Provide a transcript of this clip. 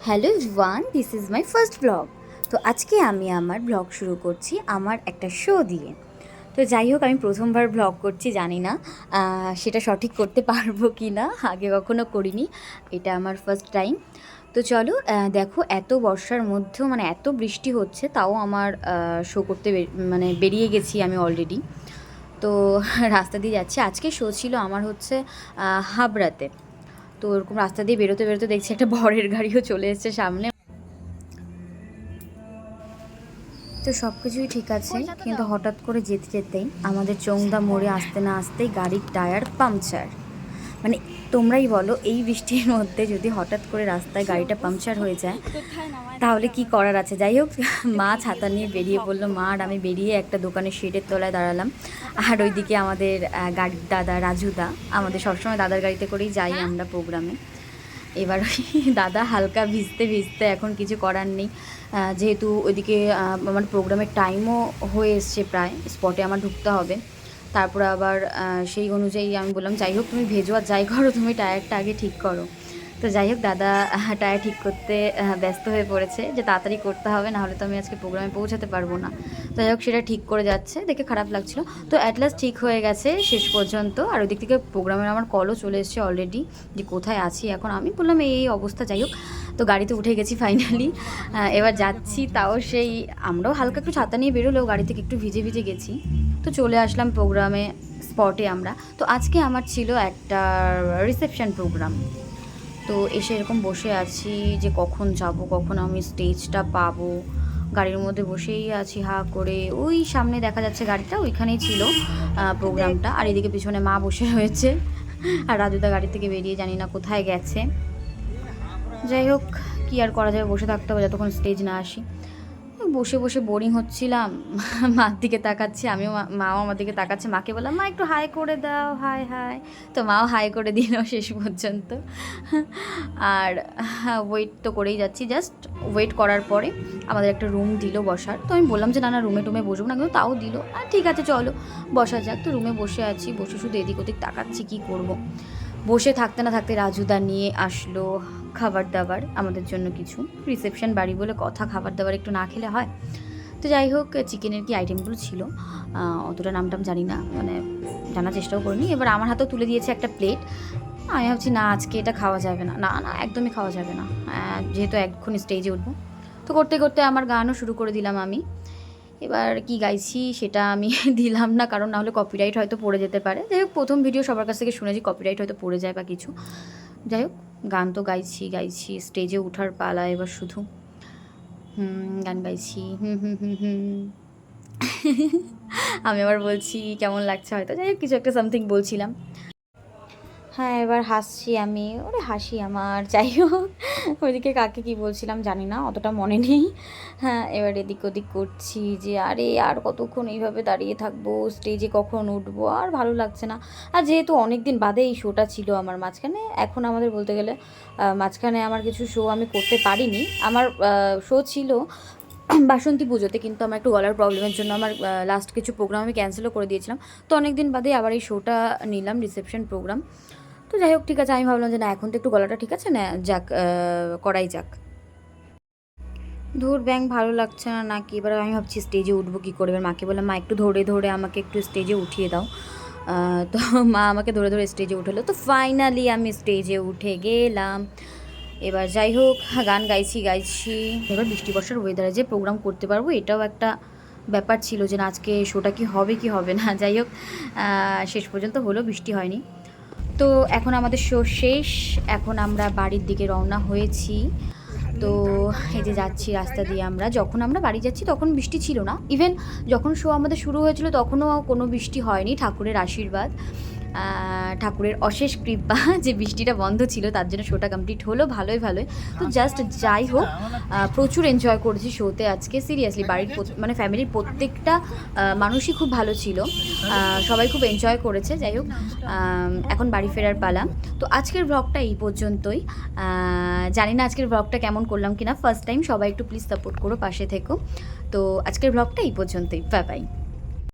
Hello everyone, this is my first blog. তো আজকে আমি আমার ব্লগ শুরু করছি আমার একটা শো দিয়ে। তো যাই হোক, আমি প্রথমবার ব্লগ করছি, জানি না সেটা সঠিক করতে পারবো কি না, আগে কখনো করিনি, এটা আমার ফার্স্ট টাইম। তো চলো, দেখো এত বর্ষার মধ্যেও মানে এত বৃষ্টি হচ্ছে, তাও আমার শো করতে বেরিয়ে গেছি আমি অলরেডি। তো রাস্তা দিয়ে যাচ্ছি, আজকে শো ছিল আমার হচ্ছে হাবড়াতে। তো ওরকম রাস্তা দিয়ে বেরোতে বেরোতে দেখছি একটা বরের গাড়িও চলে এসেছে সামনে। তো সব কিছুই ঠিক আছে, কিন্তু হঠাৎ করে যেতে যেতেই আমাদের চৌংদা মোড়ে আসতে না আসতেই গাড়ির টায়ার পাংচার। মানে তোমরাই বলো, এই বৃষ্টির মধ্যে যদি হঠাৎ করে রাস্তায় গাড়িটা পাংচার হয়ে যায় তাহলে কি করার আছে। যাই হোক, মা ছাতা নিয়ে বেরিয়ে পড়লো, মা আর আমি বেরিয়ে একটা দোকানের শেডের তলায় দাঁড়ালাম। আর ওইদিকে আমাদের গাড়ির দাদা রাজুদা, আমাদের সবসময় দাদার গাড়িতে করেই যাই আমরা প্রোগ্রামে। এবার দাদা হালকা ভিজতে ভিজতে, এখন কিছু করার নেই, যেহেতু ওইদিকে আমার প্রোগ্রামের টাইমও হয়ে এসছে, প্রায় স্পটে আমার ঢুকতে হবে। তারপরে আবার সেই অনুযায়ী আমি বললাম, যাই হোক তুমি ভেজো আর যাই করো, তুমি টায়ারটা আগে ঠিক করো। তো যাই হোক, দাদা টায়ার ঠিক করতে ব্যস্ত হয়ে পড়েছে, যে তাড়াতাড়ি করতে হবে, নাহলে তো আমি আজকে প্রোগ্রামে পৌঁছাতে পারবো না। তো যাই হোক, সেটা ঠিক করে যাচ্ছে, দেখে খারাপ লাগছিলো। তো অ্যাট লাস্ট ঠিক হয়ে গেছে শেষ পর্যন্ত। আর ওই দিক থেকে প্রোগ্রামের আমার কলও চলে এসেছে অলরেডি, যে কোথায় আছি এখন। আমি বললাম এই অবস্থা। যাই হোক, তো গাড়িতে উঠে গেছি ফাইনালি, এবার যাচ্ছি। তাও সেই আমরাও হালকা একটু ছাতা নিয়ে বেরোলেও গাড়ি থেকে একটু ভিজে ভিজে গেছি। তো চলে আসলাম প্রোগ্রামে স্পটে আমরা। তো আজকে আমার ছিল একটা রিসেপশন প্রোগ্রাম। তো এসে এরকম বসে আছি যে কখন যাব, কখন আমি স্টেজটা পাবো। গাড়ির মধ্যে বসেই আছি হা করে। ওই সামনে দেখা যাচ্ছে গাড়িটা, ওইখানেই ছিল প্রোগ্রামটা। আর এদিকে পিছনে মা বসে রয়েছে, আর রাজুদা গাড়ি থেকে বেরিয়ে জানি না কোথায় গেছে। যাই হোক, কী আর করা যাবে, বসে থাকতে হবে যতক্ষণ স্টেজ না আসি। বসে বসে বোরিং হচ্ছিলাম, মার দিকে তাকাচ্ছি, আমিও, মাও আমার দিকে তাকাচ্ছে। মাকে বললাম, মা একটু হাই করে দাও, হাই হাই। তো মাও হাই করে দিল শেষ পর্যন্ত। আর ওয়েট তো করেই যাচ্ছি, জাস্ট ওয়েট করার পরে আমাদের একটা রুম দিল বসার। তো আমি বললাম যে না না, রুমে টুমে বসবো না, কিন্তু তাও দিল। আর ঠিক আছে চলো বসা যাক। তো রুমে বসে আছি, বসে শুধু এদিক ওদিক তাকাচ্ছি কী করব। বসে থাকতে না থাকতে রাজুদা নিয়ে আসলো খাবার দাবার আমাদের জন্য কিছু। রিসেপশন বাড়ি বলে কথা, খাবার দাবার একটু না খেলে হয়। তো যাই হোক, চিকেনের কি আইটেমগুলো ছিল অতটা নামটাম জানি না, মানে জানার চেষ্টাও করিনি। এবার আমার হাতেও তুলে দিয়েছে একটা প্লেট। আমি ভাবছি না, আজকে এটা খাওয়া যাবে না, না না একদমই খাওয়া যাবে না, যেহেতু এখন স্টেজে উঠবো। তো করতে করতে আমার গানও শুরু করে দিলাম আমি। এবার কি গাইছি সেটা আমি দিলাম না, কারণ নাহলে কপিরাইট হয়তো পড়ে যেতে পারে। যাই হোক, প্রথম ভিডিও সবার কাছ থেকে শুনেছি কপিরাইট হয়তো পড়ে যায় বা কিছু। যাই হোক, গান তো গাইছি গাইছি, স্টেজে ওঠার পালা এবার শুধু। গান গাইছি, হুম হুম হুম হুম। আমি আবার বলছি কেমন লাগছে হয়তো, যাই হোক কিছু একটা সামথিং বলছিলাম। হ্যাঁ, এবার হাসছি আমি, ওরে হাসি আমার। যাই হোক, ওইদিকে কাকে কী বলছিলাম জানি না, অতটা মনে নেই। হ্যাঁ, এবার এদিক ওদিক করছি যে আরে আর কতক্ষণ এইভাবে দাঁড়িয়ে থাকবো, স্টেজে কখন উঠবো, আর ভালো লাগছে না। আর যেহেতু অনেক দিন বাদে এই শোটা ছিল আমার মাঝখানে, এখন আমাদের বলতে গেলে মাঝখানে আমার কিছু শো আমি করতে পারিনি। আমার শো ছিল বাসন্তী পুজোতে, কিন্তু আমার একটু গলার প্রবলেমের জন্য আমার লাস্ট কিছু প্রোগ্রাম আমি ক্যান্সেলও করে দিয়েছিলাম। তো অনেক দিন বাদে আবার এই শোটা নিলাম, রিসেপশন প্রোগ্রাম। তো যাই হোক, ঠিক আছে, আমি ভাবলাম যে না, এখন তো একটু গলাটা ঠিক আছে না, যাক করাই যাক। ধুর ব্যাং ভালো লাগছে না নাকি, এবার আমি ভাবছি স্টেজে উঠবো কী করে। এবার মাকে বললাম, মা একটু ধরে ধরে আমাকে একটু স্টেজে উঠিয়ে দাও। তো মা আমাকে ধরে ধরে স্টেজে উঠালো। তো ফাইনালি আমি স্টেজে উঠে গেলাম। এবার যাই হোক, গান গাইছি গাইছি। এবার বৃষ্টি বর্ষার ওয়েদারে যে প্রোগ্রাম করতে পারবো, এটাও একটা ব্যাপার ছিল, যে না আজকে শোটা কি হবে কি হবে না। যাই হোক, শেষ পর্যন্ত হলো, বৃষ্টি হয়নি। তো এখন আমাদের শো শেষ, এখন আমরা বাড়ির দিকে রওনা হয়েছি। তো এই যে যাচ্ছি রাস্তা দিয়ে আমরা, যখন আমরা বাড়ি যাচ্ছি তখন বৃষ্টি ছিল না। ইভেন যখন শো আমাদের শুরু হয়েছিল তখনও কোনো বৃষ্টি হয়নি, ঠাকুরের আশীর্বাদ, ঠাকুরের অশেষ কৃপা যে বৃষ্টিটা বন্ধ ছিল, তার জন্য শোটা কমপ্লিট হলো ভালোই ভালোই। তো জাস্ট যাই হোক, প্রচুর এনজয় করেছি শোতে আজকে, সিরিয়াসলি। বাড়ির মানে ফ্যামিলির প্রত্যেকটা মানুষই খুব ভালো ছিল, সবাই খুব এনজয় করেছে। যাই হোক, এখন বাড়ি ফেরার পালা। তো আজকের ব্লগটা এই পর্যন্তই। জানি না আজকের ব্লগটা কেমন করলাম কিনা, ফার্স্ট টাইম। সবাই একটু প্লিজ সাপোর্ট করো, পাশে থেকো। তো আজকের ব্লগটা এই পর্যন্তই, বাই বাই।